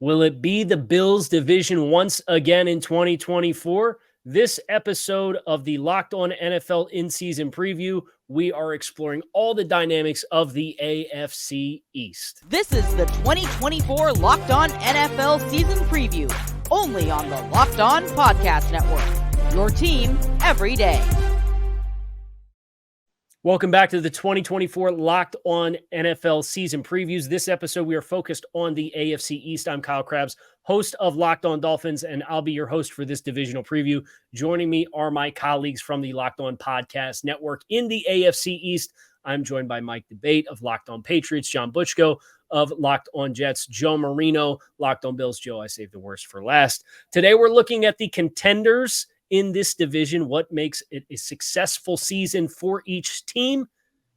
Will it be the Bills division once again in 2024? This episode of the Locked On NFL in-season preview, we are exploring all the dynamics of the AFC East. This is the 2024 Locked On NFL season preview, only on the Locked On Podcast Network. Your team every day. Welcome back to the 2024 Locked On NFL season previews. This episode, we are focused on the AFC East. I'm Kyle Krabs, host of Locked On Dolphins, and I'll be your host for this divisional preview. Joining me are my colleagues from the Locked On Podcast Network in the AFC East. I'm joined by Mike DeBate of Locked On Patriots, John Butchko of Locked On Jets, Joe Marino, Locked On Bills. Joe, I saved the worst for last. Today, we're looking at the contenders in this division, what makes it a successful season for each team,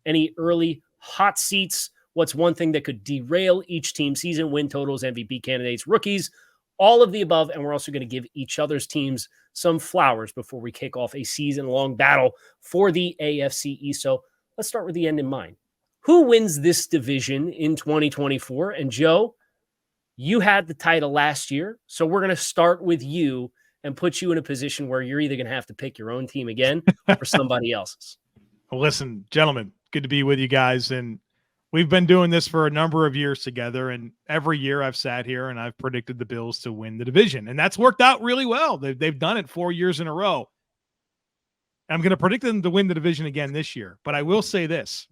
any early hot seats, what's one thing that could derail each team's season, win totals, MVP candidates, rookies, all of the above. And we're also going to give each other's teams some flowers before we kick off a season-long battle for the AFC East. So let's start with the end in mind. Who wins this division in 2024? And Joe, you had the title last year, so we're going to start with you and put you in a position where you're either going to have to pick your own team again or somebody else's. Well, listen, gentlemen, good to be with you guys. And we've been doing this for a number of years together. And every year I've sat here and I've predicted the Bills to win the division. And that's worked out really well. They've done it 4 years in a row. I'm going to predict them to win the division again this year. But I will say this.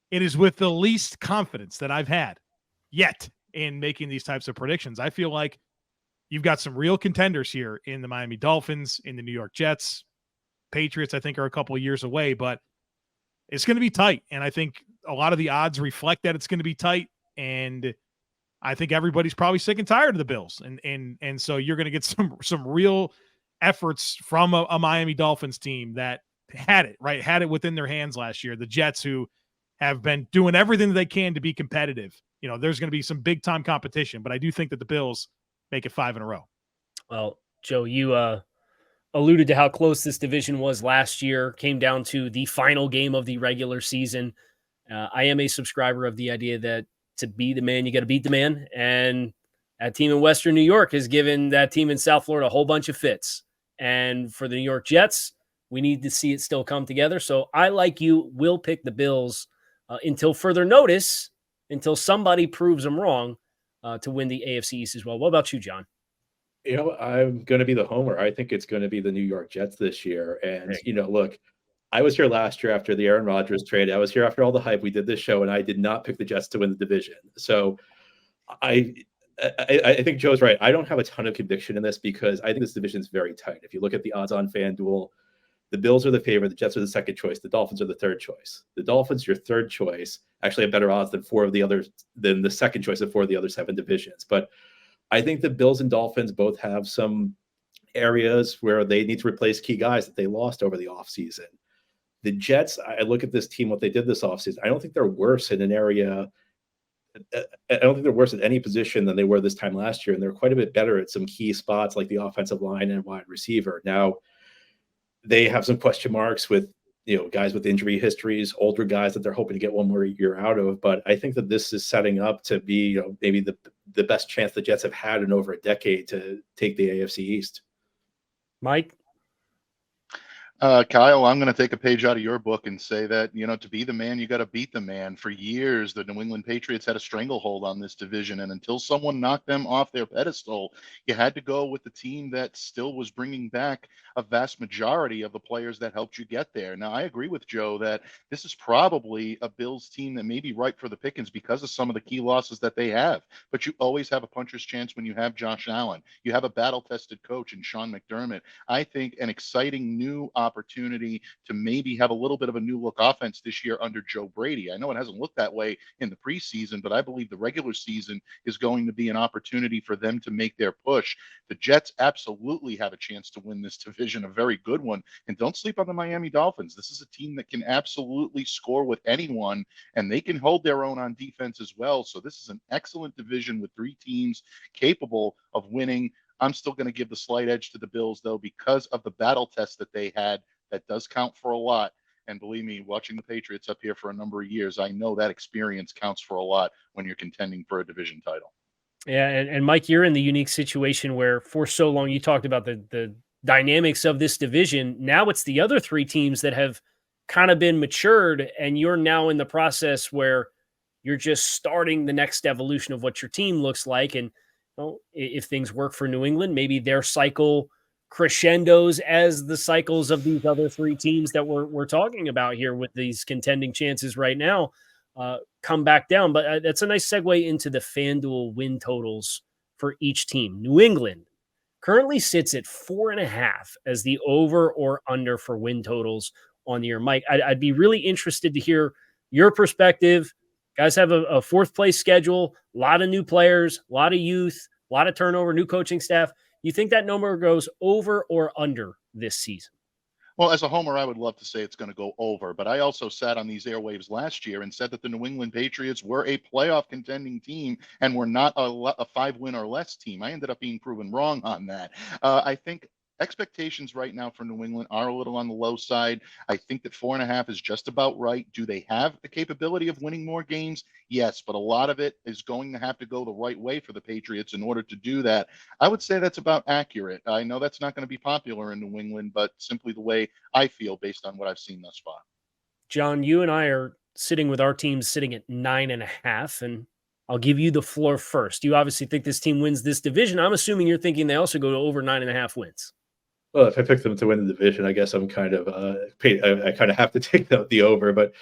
It is with the least confidence that I've had yet in making these types of predictions. I feel like you've got some real contenders here in the Miami Dolphins, in the New York Jets. Patriots, I think, are a couple of years away, but it's going to be tight. And I think a lot of the odds reflect that it's going to be tight. And I think everybody's probably sick and tired of the Bills. And so you're going to get some real efforts from a Miami Dolphins team that had it within their hands last year. The Jets, who have been doing everything that they can to be competitive. You know, there's going to be some big time competition, but I do think that the Bills make it 5 in a row. Well, Joe, you alluded to how close this division was last year, came down to the final game of the regular season. I am a subscriber of the idea that to be the man, you got to beat the man. And that team in Western New York has given that team in South Florida a whole bunch of fits. And for the New York Jets, we need to see it still come together. So I, like you, will pick the Bills until further notice, until somebody proves them wrong, to win the AFC East as well. What about you, John? You know, I'm going to be the homer. I think it's going to be the New York Jets this year. And, look, I was here last year after the Aaron Rodgers trade. I was here after all the hype. We did this show, and I did not pick the Jets to win the division. So I think Joe's right. I don't have a ton of conviction in this because I think this division is very tight. If you look at the odds on FanDuel, the Bills are the favorite. The Jets are the second choice. The Dolphins are the third choice. The Dolphins, your third choice, actually have better odds than the second choice of 4 of the other 7 divisions. But I think the Bills and Dolphins both have some areas where they need to replace key guys that they lost over the offseason. The Jets, I look at this team, what they did this offseason. I don't think they're worse in an area. I don't think they're worse at any position than they were this time last year. And they're quite a bit better at some key spots like the offensive line and wide receiver. Now, they have some question marks with, guys with injury histories, older guys that they're hoping to get one more year out of. But I think that this is setting up to be, maybe the best chance the Jets have had in over a decade to take the AFC East. Mike? Kyle, I'm going to take a page out of your book and say that, to be the man, you got to beat the man. For years, the New England Patriots had a stranglehold on this division, and until someone knocked them off their pedestal, you had to go with the team that still was bringing back a vast majority of the players that helped you get there. Now, I agree with Joe that this is probably a Bills team that may be ripe for the pickings because of some of the key losses that they have. But you always have a puncher's chance when you have Josh Allen. You have a battle-tested coach in Sean McDermott. I think an exciting new opportunity to maybe have a little bit of a new look offense this year under Joe Brady. I know it hasn't looked that way in the preseason, but I believe the regular season is going to be an opportunity for them to make their push. The Jets absolutely have a chance to win this division, a very good one. And don't sleep on the Miami Dolphins. This is a team that can absolutely score with anyone, and they can hold their own on defense as well. So this is an excellent division with 3 teams capable of winning. I'm still going to give the slight edge to the Bills, though, because of the battle test that they had. That does count for a lot. And believe me, watching the Patriots up here for a number of years, I know that experience counts for a lot when you're contending for a division title. Yeah, and Mike, you're in the unique situation where for so long you talked about the dynamics of this division. Now it's the other three teams that have kind of been matured, and you're now in the process where you're just starting the next evolution of what your team looks like. And if things work for New England, maybe their cycle crescendos as the cycles of these other three teams that we're talking about here with these contending chances right now come back down. But that's a nice segue into the FanDuel win totals for each team. New England currently sits at 4.5 as the over or under for win totals on the year. Mike, I'd be really interested to hear your perspective. Guys have a fourth place schedule, a lot of new players, a lot of youth, a lot of turnover, new coaching staff. You think that number goes over or under this season? Well, as a homer, I would love to say it's going to go over, but I also sat on these airwaves last year and said that the New England Patriots were a playoff contending team and were not a 5-win or less team. I ended up being proven wrong on that. I think expectations right now for New England are a little on the low side. I think that 4.5 is just about right. Do they have the capability of winning more games? Yes, but a lot of it is going to have to go the right way for the Patriots in order to do that. I would say that's about accurate. I know that's not going to be popular in New England, but simply the way I feel based on what I've seen thus far. John, you and I are sitting with our teams sitting at 9.5, and I'll give you the floor first. You obviously think this team wins this division. I'm assuming you're thinking they also go to over 9.5 wins. Well, if I pick them to win the division, I guess I'm kind of I kind of have to take the over. But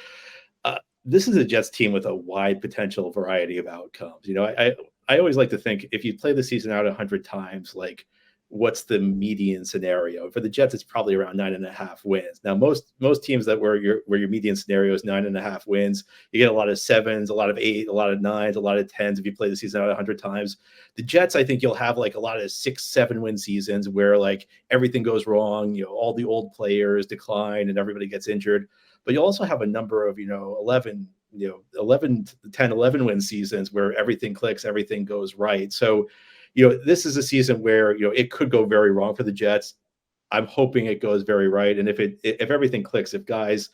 this is a Jets team with a wide potential variety of outcomes. I always like to think if you play the season out 100 times, like what's the median scenario for the Jets? It's probably around 9.5 wins. Now, most teams that where your median scenario is 9.5 wins, you get a lot of 7s, a lot of 8, a lot of 9s, a lot of 10s. If you play the season out 100 times, the Jets, I think you'll have like a lot of 6-7 win seasons where like everything goes wrong. All the old players decline and everybody gets injured. But you also have a number of 11 to 10, 11 win seasons where everything clicks, everything goes right. So this is a season where, it could go very wrong for the Jets. I'm hoping it goes very right. And if everything clicks, if guys,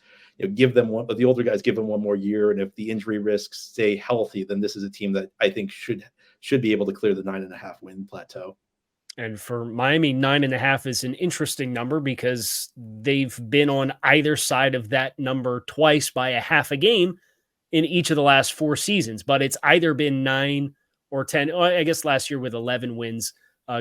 give them the older guys give them one more year, and if the injury risks stay healthy, then this is a team that I think should be able to clear the 9.5 win plateau. And for Miami, 9.5 is an interesting number because they've been on either side of that number twice by a half a game in each of the last 4 seasons. But it's either been 9 or 10. Well, I guess last year with 11 wins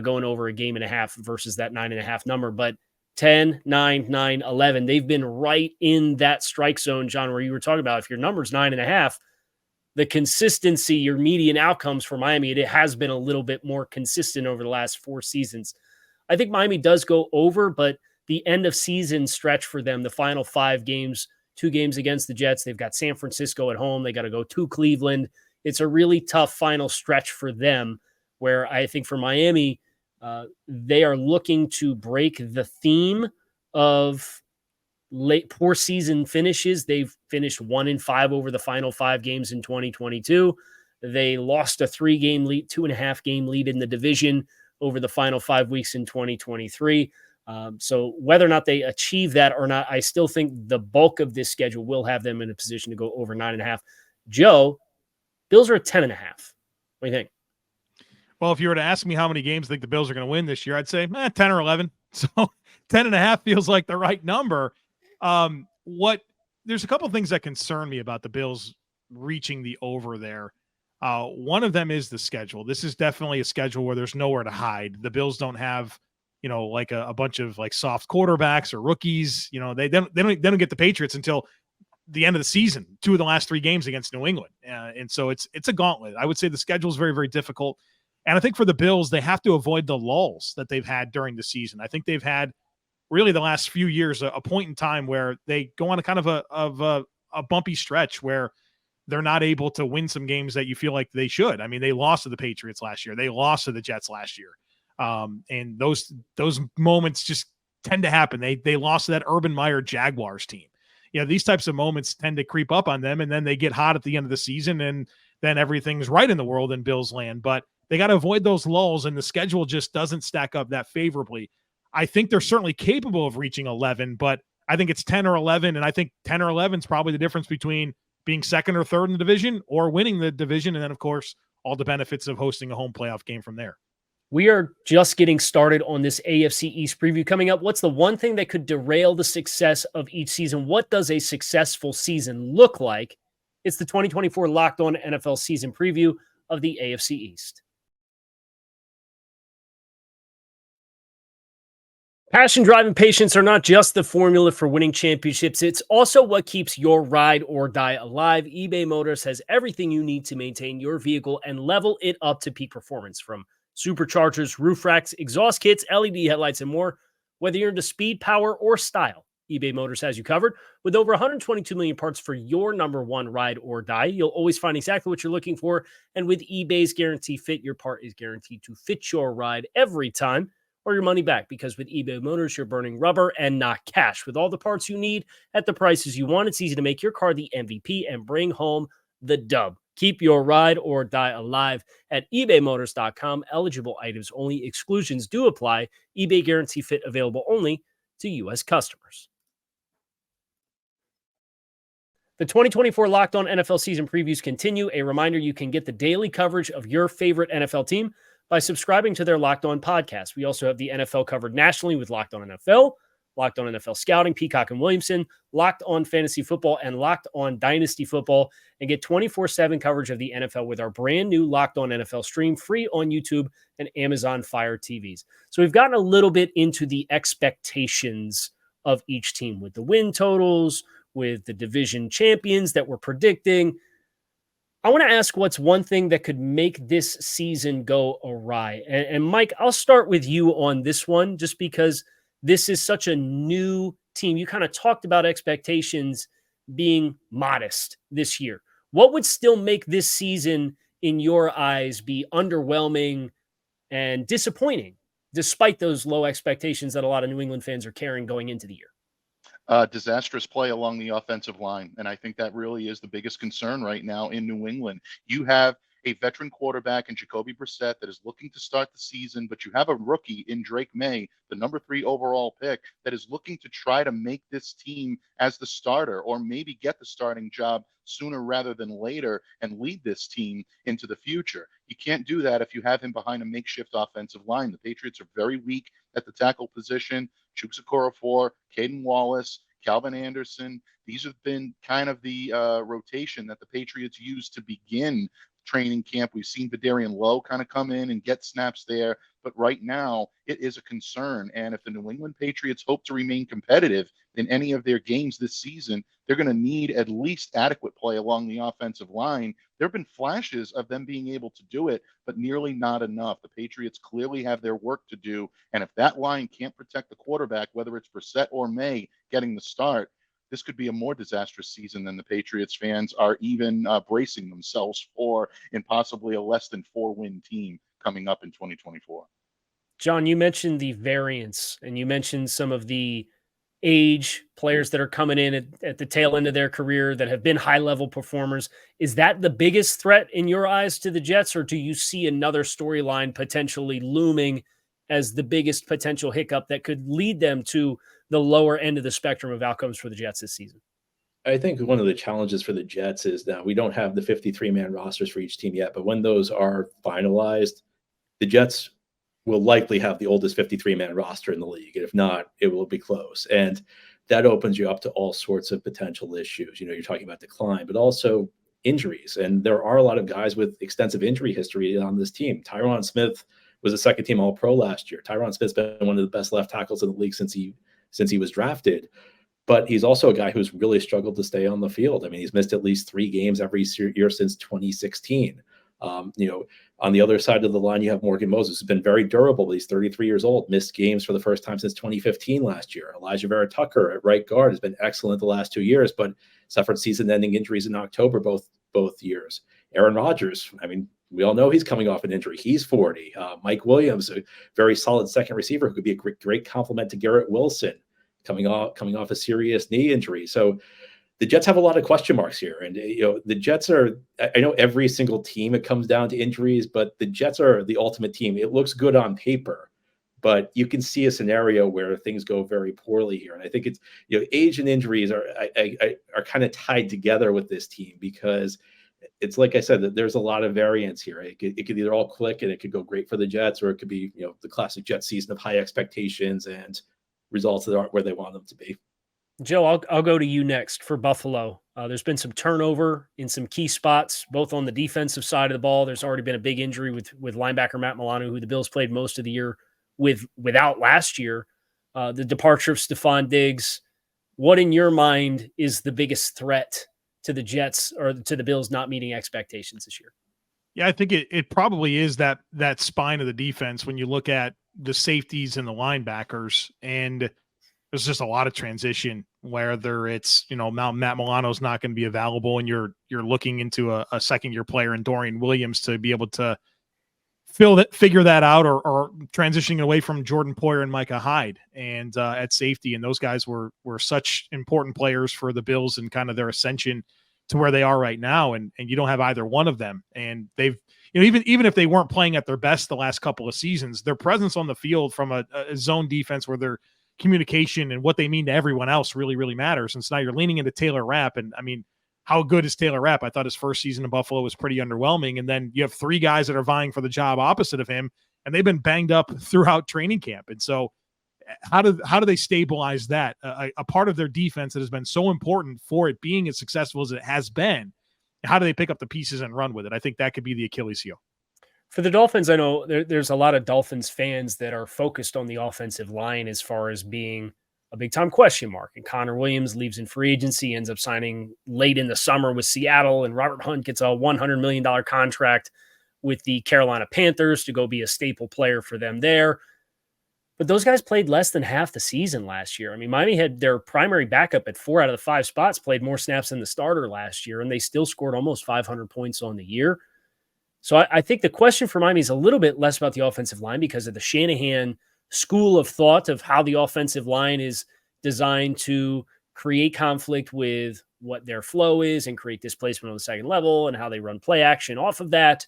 going over a game and a half versus that 9.5 number. But 10, 9, 9, 11, they've been right in that strike zone, John, where you were talking about if your number's 9.5, the consistency, your median outcomes for Miami, it has been a little bit more consistent over the last 4 seasons. I think Miami does go over, but the end of season stretch for them, the final 5 games, 2 games against the Jets, they've got San Francisco at home. They got to go to Cleveland. It's a really tough final stretch for them where I think for Miami, they are looking to break the theme of late poor season finishes. They've finished 1-5 over the final 5 games in 2022. They lost a 3-game lead, 2.5 game lead in the division over the final 5 weeks in 2023. So whether or not they achieve that or not, I still think the bulk of this schedule will have them in a position to go over 9.5. Joe, Bills are at 10.5. What do you think? Well, if you were to ask me how many games I think the Bills are going to win this year, I'd say 10 or 11. So 10.5 feels like the right number. There's a couple of things that concern me about the Bills reaching the over there. One of them is the schedule. This is definitely a schedule where there's nowhere to hide. The Bills don't have, like a bunch of like soft quarterbacks or rookies. They don't get the Patriots until the end of the season, 2 of the last 3 games against New England. And so it's a gauntlet. I would say the schedule is very, very difficult. And I think for the Bills, they have to avoid the lulls that they've had during the season. I think they've had really the last few years a point in time where they go on a kind of a bumpy stretch where they're not able to win some games that you feel like they should. I mean, they lost to the Patriots last year. They lost to the Jets last year. And those moments just tend to happen. They lost to that Urban Meyer Jaguars team. These types of moments tend to creep up on them, and then they get hot at the end of the season, and then everything's right in the world in Bills land. But they got to avoid those lulls, and the schedule just doesn't stack up that favorably. I think they're certainly capable of reaching 11, but I think it's 10 or 11, and I think 10 or 11 is probably the difference between being second or third in the division or winning the division, and then, of course, all the benefits of hosting a home playoff game from there. We are just getting started on this AFC East preview. Coming up, what's the one thing that could derail the success of each season? What does a successful season look like? It's the 2024 Locked On NFL season preview of the AFC East. Passion, drive, and patience are not just the formula for winning championships. It's also what keeps your ride or die alive. eBay Motors has everything you need to maintain your vehicle and level it up to peak performance, from superchargers, roof racks, exhaust kits, LED headlights, and more. Whether you're into speed, power, or style, eBay Motors has you covered. With over 122 million parts for your number one ride or die, you'll always find exactly what you're looking for. And with eBay's Guarantee Fit, your part is guaranteed to fit your ride every time, or your money back. Because with eBay Motors, you're burning rubber and not cash. With all the parts you need at the prices you want, it's easy to make your car the MVP and bring home the dub. Keep your ride or die alive at ebaymotors.com. Eligible items only. Exclusions do apply. eBay Guarantee Fit available only to U.S. customers. The 2024 Locked On NFL season previews continue. A reminder, you can get the daily coverage of your favorite NFL team by subscribing to their Locked On podcast. We also have the NFL covered nationally with Locked On NFL, Locked On NFL Scouting, Peacock and Williamson, Locked On Fantasy Football, and Locked On Dynasty Football, and get 24/7 coverage of the NFL with our brand new Locked On NFL stream, free on YouTube and Amazon Fire TVs. So we've gotten a little bit into the expectations of each team with the win totals, with the division champions that we're predicting. I want to ask, what's one thing that could make this season go awry? And Mike, I'll start with you on this one, just because this is such a new team. You kind of talked about expectations being modest this year. What would still make this season, in your eyes, be underwhelming and disappointing, despite those low expectations that a lot of New England fans are carrying going into the year? Disastrous play along the offensive line. And I think that really is the biggest concern right now in New England. You have a veteran quarterback in Jacoby Brissett that is looking to start the season, but you have a rookie in Drake May, the number 3 overall pick, that is looking to try to make this team as the starter, or maybe get the starting job sooner rather than later and lead this team into the future. You can't do that if you have him behind a makeshift offensive line. The Patriots are very weak at the tackle position. Chukwuezekorofo, Caden Wallace, Calvin Anderson. These have been kind of the rotation that the Patriots used to begin training camp. We've seen Vidarian Lowe kind of come in and get snaps there, but right now it is a concern. And if the New England Patriots hope to remain competitive in any of their games this season, they're going to need at least adequate play along the offensive line. There have been flashes of them being able to do it, but nearly not enough. The Patriots clearly have their work to do. And if that line can't protect the quarterback, whether it's Brissett or May getting the start, this could be a more disastrous season than the Patriots fans are even bracing themselves for, in possibly a less than 4-win team coming up in 2024. John, you mentioned the variance, and you mentioned some of the age players that are coming in at the tail end of their career that have been high-level performers. Is that the biggest threat in your eyes to the Jets, or do you see another storyline potentially looming as the biggest potential hiccup that could lead them to the lower end of the spectrum of outcomes for the Jets this season? I think one of the challenges for the Jets is that we don't have the 53-man rosters for each team yet, but when those are finalized, the Jets will likely have the oldest 53-man roster in the league. And if not, it will be close. And that opens you up to all sorts of potential issues. You know, you're talking about decline, but also injuries. And there are a lot of guys with extensive injury history on this team. Tyron Smith was a second-team All-Pro last year. Tyron Smith's been one of the best left tackles in the league since he was drafted. But he's also a guy who's really struggled to stay on the field. I mean, he's missed at least 3 games every year since 2016. On the other side of the line, you have Morgan Moses, who's been very durable. He's 33 years old, missed games for the first time since 2015 last year. Elijah Vera Tucker at right guard has been excellent the last 2 years, but suffered season-ending injuries in October both years. Aaron Rodgers, I mean, we all know he's coming off an injury. He's 40. Mike Williams, a very solid second receiver who could be a great complement to Garrett Wilson, coming off a serious knee injury. So the Jets have a lot of question marks here. And, the Jets are, I know every single team, it comes down to injuries, but the Jets are the ultimate team. It looks good on paper, but you can see a scenario where things go very poorly here. And I think it's, age and injuries are kind of tied together with this team, because it's like I said, that there's a lot of variance here. It could either all click and it could go great for the Jets, or it could be, the classic Jets season of high expectations and results that aren't where they want them to be. Joe, I'll go to you next for Buffalo. There's been some turnover in some key spots, both on the defensive side of the ball. There's already been a big injury with linebacker Matt Milano, who the Bills played most of the year without last year. The departure of Stephon Diggs. What in your mind is the biggest threat to the Jets or to the Bills not meeting expectations this year? Yeah, I think it probably is that spine of the defense when you look at the safeties and the linebackers, and there's just a lot of transition, whether it's, Matt Milano's not going to be available and you're looking into a second-year player in Dorian Williams to be able to figure that out, or transitioning away from Jordan Poyer and Micah Hyde and at safety. And those guys were such important players for the Bills and kind of their ascension to where they are right now. And you don't have either one of them. And they've, even if they weren't playing at their best the last couple of seasons, their presence on the field from a zone defense where their communication and what they mean to everyone else really, really matters. And so now you're leaning into Taylor Rapp. And I mean, how good is Taylor Rapp? I thought his first season in Buffalo was pretty underwhelming. And then you have three guys that are vying for the job opposite of him, and they've been banged up throughout training camp. And so how do they stabilize that? A part of their defense that has been so important for it being as successful as it has been. How do they pick up the pieces and run with it? I think that could be the Achilles heel. For the Dolphins, I know there's a lot of Dolphins fans that are focused on the offensive line as far as being a big-time question mark. And Connor Williams leaves in free agency, ends up signing late in the summer with Seattle, and Robert Hunt gets a $100 million contract with the Carolina Panthers to go be a staple player for them there. But those guys played less than half the season last year. I mean, Miami had their primary backup at 4 out of the 5 spots, played more snaps than the starter last year, and they still scored almost 500 points on the year. So I think the question for Miami is a little bit less about the offensive line because of the Shanahan school of thought of how the offensive line is designed to create conflict with what their flow is and create displacement on the second level and how they run play action off of that.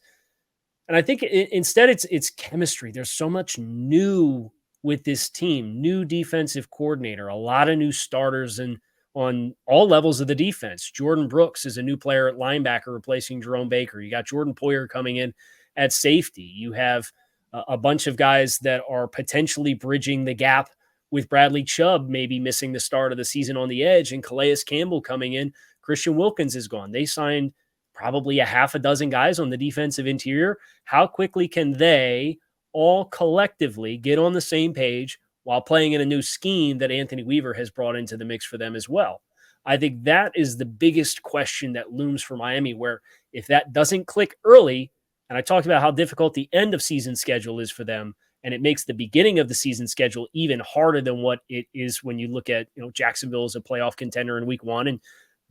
And I think instead it's chemistry. There's so much new with this team, new defensive coordinator, a lot of new starters and on all levels of the defense. Jordan Brooks is a new player at linebacker replacing Jerome Baker. You got Jordan Poyer coming in at safety. You have a bunch of guys that are potentially bridging the gap with Bradley Chubb maybe missing the start of the season on the edge, and Calais Campbell coming in. Christian Wilkins is gone. They signed probably a half a dozen guys on the defensive interior. How quickly can they all collectively get on the same page while playing in a new scheme that Anthony Weaver has brought into the mix for them as well? I think that is the biggest question that looms for Miami, where if that doesn't click early, and I talked about how difficult the end of season schedule is for them, and it makes the beginning of the season schedule even harder than what it is when you look at, Jacksonville as a playoff contender in week 1, and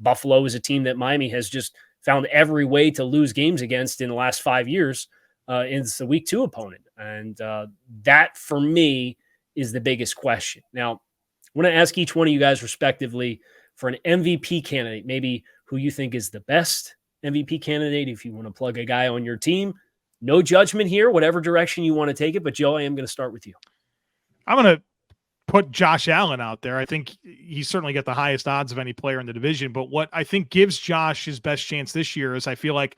Buffalo is a team that Miami has just found every way to lose games against in the last 5 years. It's the week 2 opponent. And that for me is the biggest question. Now, I want to ask each one of you guys respectively for an MVP candidate, maybe who you think is the best MVP candidate. If you want to plug a guy on your team, no judgment here, whatever direction you want to take it. But Joe, I am going to start with you. I'm going to put Josh Allen out there. I think he's certainly got the highest odds of any player in the division. But what I think gives Josh his best chance this year is I feel like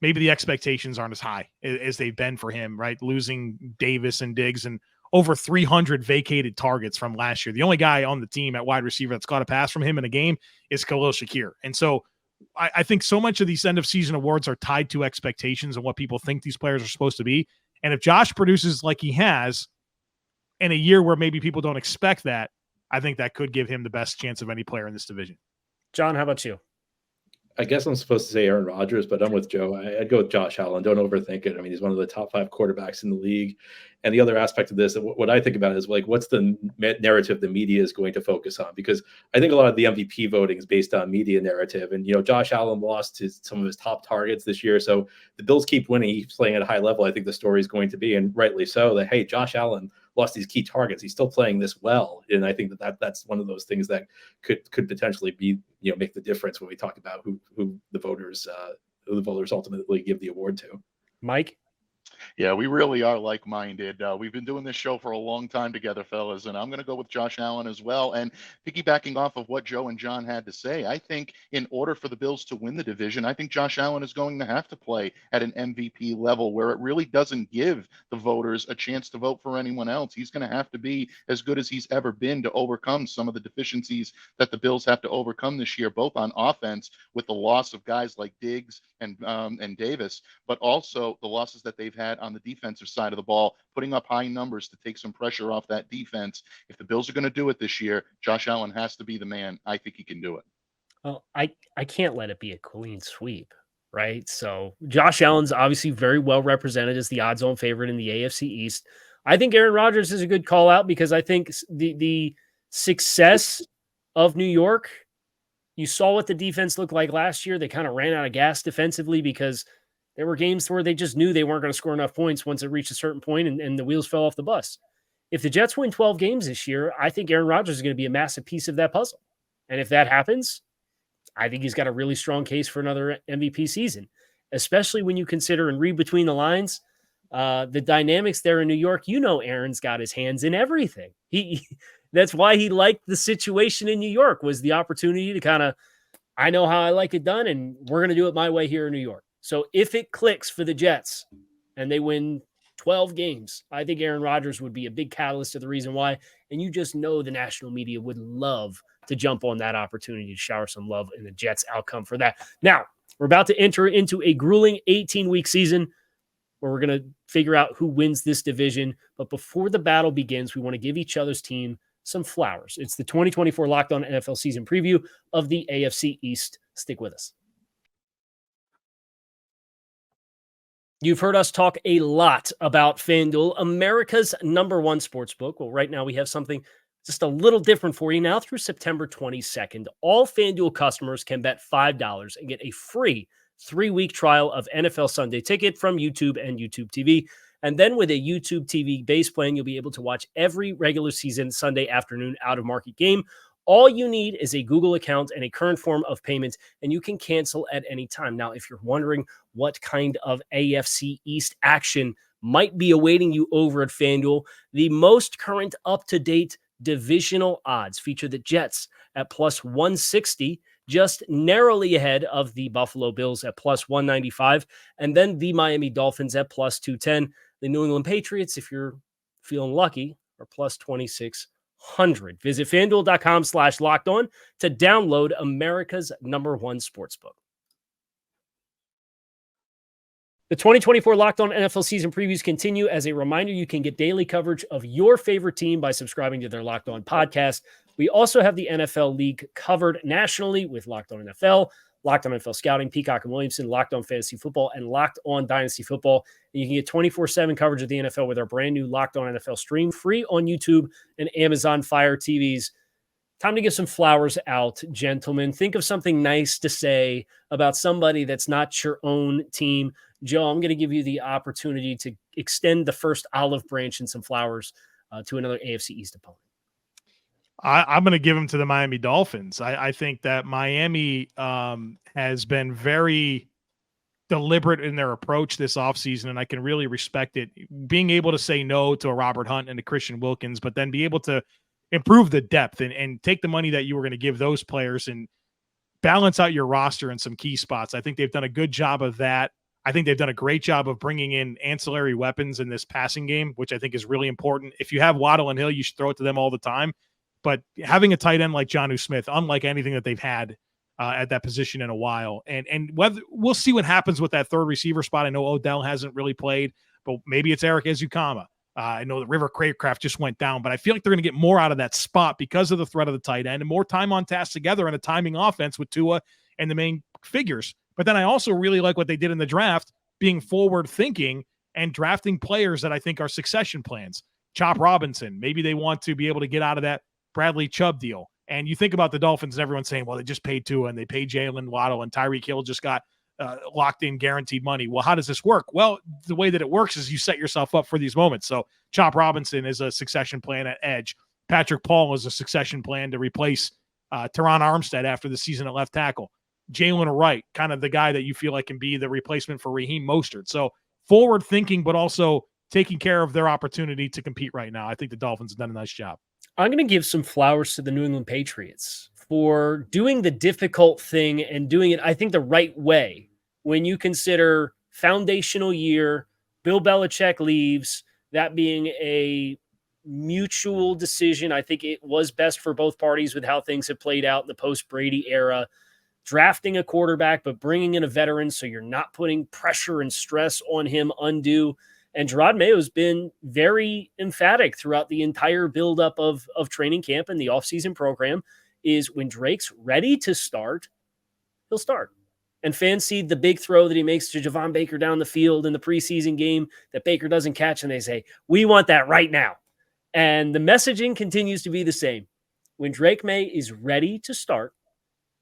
maybe the expectations aren't as high as they've been for him, right? Losing Davis and Diggs and over 300 vacated targets from last year. The only guy on the team at wide receiver that's caught a pass from him in a game is Khalil Shakir. And so I think so much of these end of season awards are tied to expectations and what people think these players are supposed to be. And if Josh produces like he has in a year where maybe people don't expect that, I think that could give him the best chance of any player in this division. John, how about you? I guess I'm supposed to say Aaron Rodgers, but I'm with Joe. I'd go with Josh Allen. Don't overthink it. I mean, he's one of the top 5 quarterbacks in the league. And the other aspect of this, what I think about is like, what's the narrative the media is going to focus on? Because I think a lot of the MVP voting is based on media narrative. And, Josh Allen lost some of his top targets this year. So the Bills keep winning. He's playing at a high level. I think the story is going to be, and rightly so, that, hey, Josh Allen lost these key targets. He's still playing this well. And I think that's one of those things that could potentially be, make the difference when we talk about who the voters ultimately give the award to. Mike? Yeah, we really are like-minded. We've been doing this show for a long time together, fellas, and I'm going to go with Josh Allen as well. And piggybacking off of what Joe and John had to say, I think in order for the Bills to win the division, I think Josh Allen is going to have to play at an MVP level where it really doesn't give the voters a chance to vote for anyone else. He's going to have to be as good as he's ever been to overcome some of the deficiencies that the Bills have to overcome this year, both on offense with the loss of guys like Diggs and Davis, but also the losses that they've had on the defensive side of the ball, putting up high numbers to take some pressure off that defense. If the Bills are going to do it this year, Josh Allen has to be the man. I think he can do it. Well, I can't let it be a clean sweep, right? So Josh Allen's obviously very well represented as the odds-on favorite in the AFC East. I think Aaron Rodgers is a good call out because I think the success of New York, you saw what the defense looked like last year. They kind of ran out of gas defensively because there were games where they just knew they weren't going to score enough points once it reached a certain point and the wheels fell off the bus. If the Jets win 12 games this year, I think Aaron Rodgers is going to be a massive piece of that puzzle. And if that happens, I think he's got a really strong case for another MVP season, especially when you consider and read between the lines, the dynamics there in New York. You know, Aaron's got his hands in everything. That's why he liked the situation in New York, was the opportunity to kind of, I know how I like it done, and we're going to do it my way here in New York. So if it clicks for the Jets and they win 12 games, I think Aaron Rodgers would be a big catalyst to the reason why. And you just know the national media would love to jump on that opportunity to shower some love in the Jets' outcome for that. Now, we're about to enter into a grueling 18-week season where we're going to figure out who wins this division. But before the battle begins, we want to give each other's team some flowers. It's the 2024 Locked On NFL season preview of the AFC East. Stick with us. You've heard us talk a lot about FanDuel, America's #1 sportsbook. Well, right now we have something just a little different for you. Now through September 22nd, all FanDuel customers can bet $5 and get a free 3-week trial of NFL Sunday Ticket from YouTube and YouTube TV. And then with a YouTube TV base plan, you'll be able to watch every regular season Sunday afternoon out-of-market game. All you need is a Google account and a current form of payment, and you can cancel at any time. Now, if you're wondering what kind of AFC East action might be awaiting you over at FanDuel, the most current up-to-date divisional odds feature the Jets at plus 160, just narrowly ahead of the Buffalo Bills at plus 195, and then the Miami Dolphins at plus 210. The New England Patriots, if you're feeling lucky, are plus 2,600. Visit FanDuel.com/lockedon to download America's #1 sportsbook. The 2024 Locked On NFL season previews continue. As a reminder, you can get daily coverage of your favorite team by subscribing to their Locked On podcast. We also have the NFL League covered nationally with Locked On NFL, Locked On NFL Scouting, Peacock and Williamson, Locked On Fantasy Football, and Locked On Dynasty Football. And you can get 24/7 coverage of the NFL with our brand new Locked On NFL stream, free on YouTube and Amazon Fire TVs. Time to give some flowers out, gentlemen. Think of something nice to say about somebody that's not your own team. Joe, I'm going to give you the opportunity to extend the first olive branch and some flowers to another AFC East opponent. I'm going to give them to the Miami Dolphins. I think that Miami has been very deliberate in their approach this offseason, and I can really respect it. Being able to say no to a Robert Hunt and a Christian Wilkins, but then be able to improve the depth and take the money that you were going to give those players and balance out your roster in some key spots. I think they've done a good job of that. I think they've done a great job of bringing in ancillary weapons in this passing game, which I think is really important. If you have Waddle and Hill, you should throw it to them all the time. But having a tight end like Jonnu Smith, unlike anything that they've had at that position in a while, and whether we'll see what happens with that third receiver spot. I know Odell hasn't really played, but maybe it's Eric Ezukama. I know that River Craycraft just went down, but I feel like they're going to get more out of that spot because of the threat of the tight end and more time on task together in a timing offense with Tua and the main figures. But then I also really like what they did in the draft, being forward thinking and drafting players that I think are succession plans. Chop Robinson, maybe they want to be able to get out of that Bradley Chubb deal. And you think about the Dolphins and everyone's saying, well, they just paid Tua and they paid Jalen Waddle and Tyreek Hill just got locked in guaranteed money. Well, how does this work? Well, the way that it works is you set yourself up for these moments. So Chop Robinson is a succession plan at edge. Patrick Paul is a succession plan to replace Teron Armstead after the season at left tackle. Jalen Wright, kind of the guy that you feel like can be the replacement for Raheem Mostert. So forward thinking, but also taking care of their opportunity to compete right now. I think the Dolphins have done a nice job. I'm going to give some flowers to the New England Patriots for doing the difficult thing and doing it, I think, the right way. When you consider foundational year, Bill Belichick leaves, that being a mutual decision. I think it was best for both parties with how things have played out in the post-Brady era. Drafting a quarterback, but bringing in a veteran so you're not putting pressure and stress on him undue. And Gerard Mayo's been very emphatic throughout the entire buildup of training camp and the offseason program is when Drake's ready to start, he'll start. And fans see the big throw that he makes to Javon Baker down the field in the preseason game that Baker doesn't catch, and they say, we want that right now. And the messaging continues to be the same. When Drake May is ready to start,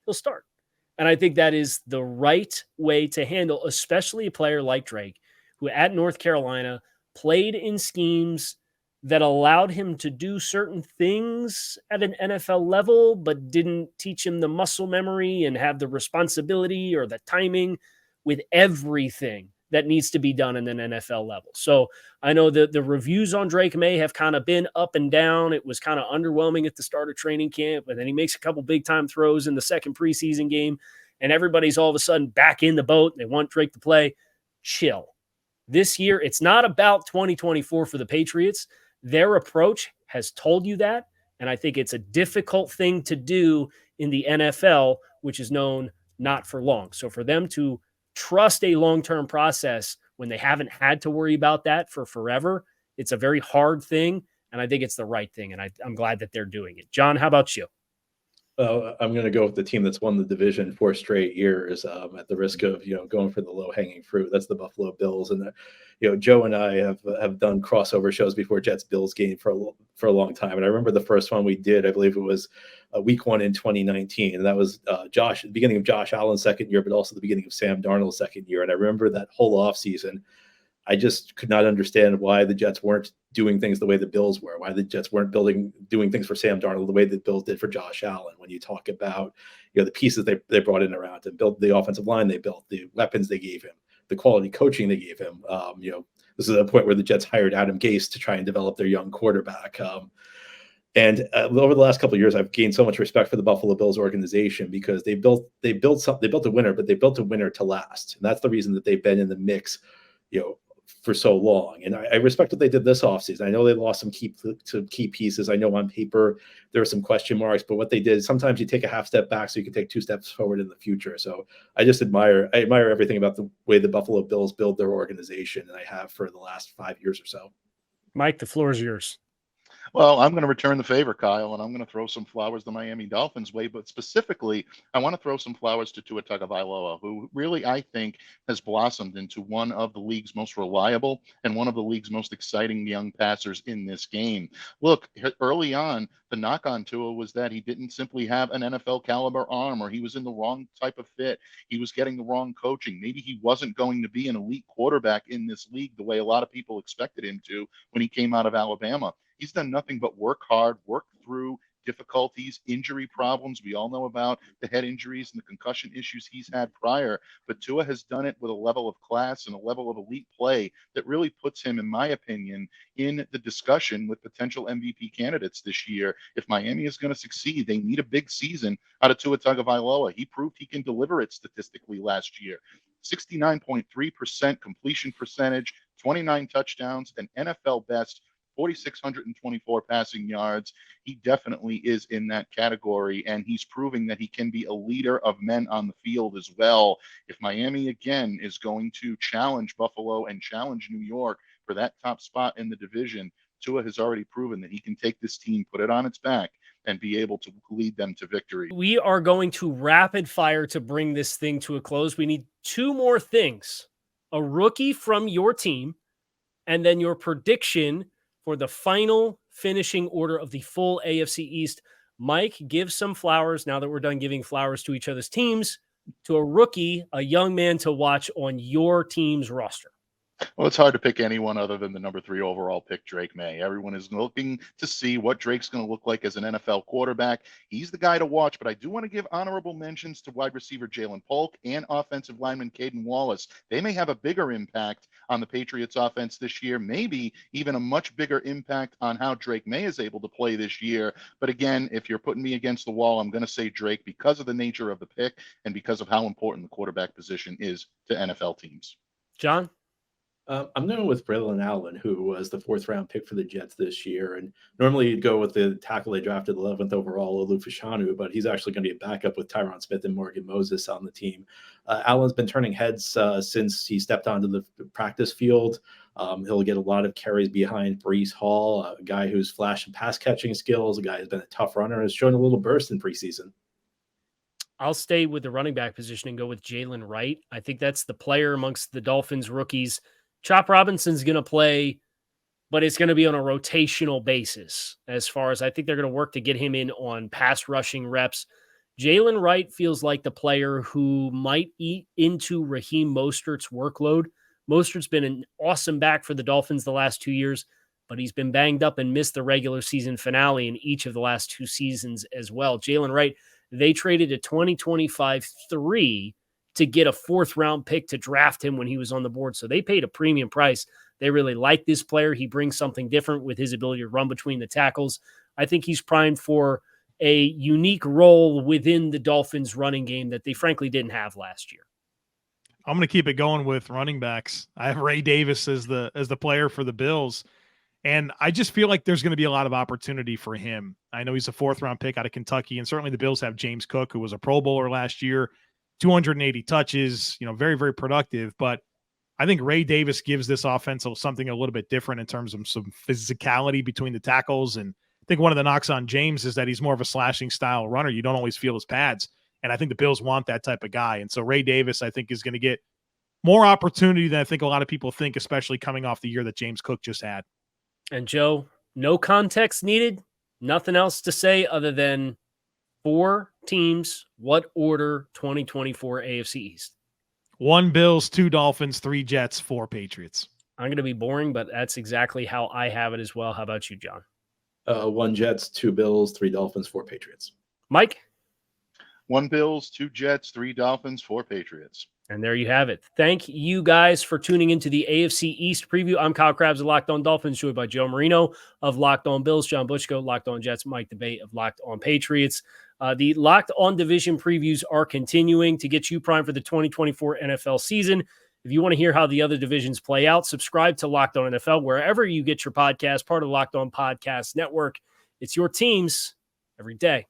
he'll start. And I think that is the right way to handle, especially a player like Drake, who at North Carolina played in schemes that allowed him to do certain things at an NFL level, but didn't teach him the muscle memory and have the responsibility or the timing with everything that needs to be done in an NFL level. So I know that the reviews on Drake May have kind of been up and down. It was kind of underwhelming at the start of training camp, but then he makes a couple big time throws in the second preseason game, and everybody's all of a sudden back in the boat. They want Drake to play. Chill. This year, it's not about 2024 for the Patriots. Their approach has told you that, and I think it's a difficult thing to do in the NFL, which is known not for long. So for them to trust a long-term process when they haven't had to worry about that for forever, it's a very hard thing, and I think it's the right thing, and I'm glad that they're doing it. John, how about you? I'm going to go with the team that's won the division 4 straight years, at the risk of going for the low-hanging fruit. That's the Buffalo Bills, and Joe and I have done crossover shows before Jets Bills game for a long time. And I remember the first one we did, I believe it was week 1 in 2019, and that was the beginning of Josh Allen's second year, but also the beginning of Sam Darnold's second year. And I remember that whole offseason, I just could not understand why the Jets weren't doing things the way the Bills were, why the Jets weren't doing things for Sam Darnold the way the Bills did for Josh Allen. When you talk about the pieces they brought in around him, built the offensive line they built, the weapons they gave him, the quality coaching they gave him. This is a point where the Jets hired Adam Gase to try and develop their young quarterback. And over the last couple of years, I've gained so much respect for the Buffalo Bills organization because they built a winner, but they built a winner to last, and that's the reason that they've been in the mix, for so long. And I respect what they did this offseason. I know they lost some key pieces. I know on paper there are some question marks, but what they did, sometimes you take a half step back so you can take 2 steps forward in the future. So I just admire everything about the way the Buffalo Bills build their organization, and I have for the last 5 years or so. Mike, the floor is yours. Well, I'm going to return the favor, Kyle, and I'm going to throw some flowers the Miami Dolphins way, but specifically, I want to throw some flowers to Tua Tagovailoa, who really, I think, has blossomed into one of the league's most reliable and one of the league's most exciting young passers in this game. Look, early on, the knock on Tua was that he didn't simply have an NFL caliber arm, or he was in the wrong type of fit. He was getting the wrong coaching. Maybe he wasn't going to be an elite quarterback in this league the way a lot of people expected him to when he came out of Alabama. He's done nothing but work hard, work through difficulties, injury problems. We all know about the head injuries and the concussion issues he's had prior, but Tua has done it with a level of class and a level of elite play that really puts him, in my opinion, in the discussion with potential MVP candidates this year. If Miami is going to succeed, they need a big season out of Tua Tagovailoa. He proved he can deliver it statistically last year. 69.3% completion percentage, 29 touchdowns, an NFL best 4,624 passing yards. He definitely is in that category, and he's proving that he can be a leader of men on the field as well. If Miami, again, is going to challenge Buffalo and challenge New York for that top spot in the division, Tua has already proven that he can take this team, put it on its back, and be able to lead them to victory. We are going to rapid fire to bring this thing to a close. We need 2 more things: a rookie from your team, and then your prediction for the final finishing order of the full AFC East. Mike, give some flowers, now that we're done giving flowers to each other's teams, to a rookie, a young man to watch on your team's roster. Well, it's hard to pick anyone other than the number 3 overall pick, Drake May. Everyone is looking to see what Drake's going to look like as an NFL quarterback. He's the guy to watch, but I do want to give honorable mentions to wide receiver Jalen Polk and offensive lineman Caden Wallace. They may have a bigger impact on the Patriots offense this year, maybe even a much bigger impact on how Drake May is able to play this year. But again, if you're putting me against the wall, I'm going to say Drake because of the nature of the pick and because of how important the quarterback position is to NFL teams. John? I'm going with Braylon Allen, who was the 4th round pick for the Jets this year. And normally you'd go with the tackle they drafted 11th overall, Olu Fashanu, but he's actually going to be a backup with Tyron Smith and Morgan Moses on the team. Allen's been turning heads since he stepped onto the practice field. He'll get a lot of carries behind Breece Hall, a guy who's flashing pass catching skills, a guy who's been a tough runner, has shown a little burst in preseason. I'll stay with the running back position and go with Jalen Wright. I think that's the player amongst the Dolphins rookies. Chop Robinson's going to play, but it's going to be on a rotational basis as far as I think they're going to work to get him in on pass rushing reps. Jalen Wright feels like the player who might eat into Raheem Mostert's workload. Mostert's been an awesome back for the Dolphins the last 2 years, but he's been banged up and missed the regular season finale in each of the last 2 seasons as well. Jalen Wright, they traded a 2025 3 to get a 4th round pick to draft him when he was on the board. So they paid a premium price. They really like this player. He brings something different with his ability to run between the tackles. I think he's primed for a unique role within the Dolphins running game that they frankly didn't have last year. I'm going to keep it going with running backs. I have Ray Davis as the player for the Bills. And I just feel like there's going to be a lot of opportunity for him. I know he's a 4th round pick out of Kentucky, and certainly the Bills have James Cook, who was a Pro Bowler last year, 280 touches, very, very productive. But I think Ray Davis gives this offense something a little bit different in terms of some physicality between the tackles. And I think one of the knocks on James is that he's more of a slashing style runner. You don't always feel his pads. And I think the Bills want that type of guy. And so Ray Davis, I think, is going to get more opportunity than I think a lot of people think, especially coming off the year that James Cook just had. And Joe, no context needed. Nothing else to say other than 4 teams. What order 2024 AFC East? 1 Bills, 2 Dolphins, 3 Jets, 4 Patriots. I'm going to be boring, but that's exactly how I have it as well. How about you, John? 1 Jets, 2 Bills, 3 Dolphins, 4 Patriots. Mike? 1 Bills, 2 Jets, 3 Dolphins, 4 Patriots. And there you have it. Thank you guys for tuning into the AFC East preview. I'm Kyle Krabs of Locked On Dolphins, joined by Joe Marino of Locked On Bills, John Butchko, Locked On Jets, Mike DeBate of Locked On Patriots. The Locked On division previews are continuing to get you primed for the 2024 NFL season. If you want to hear how the other divisions play out, subscribe to Locked On NFL wherever you get your podcast, part of the Locked On Podcast Network. It's your teams every day.